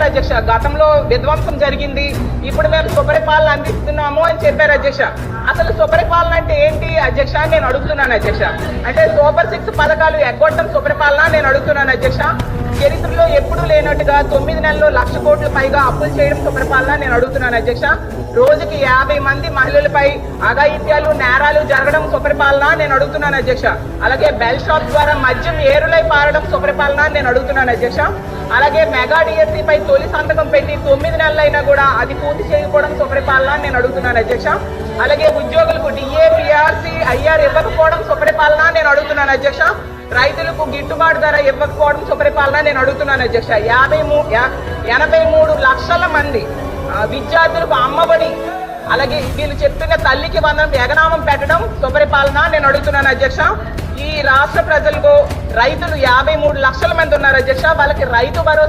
చెప్పారు అధ్యక్ష, గతంలో విధ్వంసం జరిగింది, ఇప్పుడు మేము సుపరిపాలన అందిస్తున్నాము అని చెప్పారు అధ్యక్ష. అసలు సుపరిపాలన అంటే ఏంటి అధ్యక్ష నేను అడుగుతున్నాను అధ్యక్ష. అంటే సూపర్ 6 పథకాలు ఎగ్గొట్టడం సుపరిపాలన నేను అడుగుతున్నాను అధ్యక్ష. చరిత్రలో ఎప్పుడూ లేనట్టుగా 9 నెలల్లో 1,00,000 కోట్ల పైగా అప్పులు చేయడం సుపరిపాలన నేను అడుగుతున్నాను అధ్యక్ష. రోజుకి 50 మంది మహిళలపై అఘాయిత్యాలు నేరాలు జరగడం సుపరిపాలన నేను అడుగుతున్నాను అధ్యక్ష. అలాగే బెల్ షాప్ ద్వారా మద్యం ఏరులై పారడం సుపరిపాలన నేను అడుగుతున్నాను అధ్యక్ష. అలాగే మెగా డిఎస్సీ పై తొలి సంతకం పెట్టి 9 నెలలైనా కూడా అది పూర్తి చేయకపోవడం సుపరిపాలన నేను అడుగుతున్నాను అధ్యక్ష. అలాగే ఉద్యోగులకు డిఏ, పిఆర్సీ, ఐఆర్ ఇవ్వకపోవడం సుపరిపాలన నేను అడుగుతున్నాను అధ్యక్ష. రైతులకు గిట్టుబాటు ధర ఇవ్వకపోవడం సుపరిపాలన నేను అడుగుతున్నాను అధ్యక్ష. 83 లక్షల మంది విద్యార్థులకు అమ్మఒడి, అలాగే వీళ్ళు చెప్తున్న తల్లికి వందనం ఎగనామం పెట్టడం సుపరిపాలన నేను అడుగుతున్నాను అధ్యక్ష. ఈ రాష్ట్ర ప్రజలకు రైతులు 53 లక్షల మంది ఉన్నారు అధ్యక్ష. వాళ్ళకి రైతు భరోసా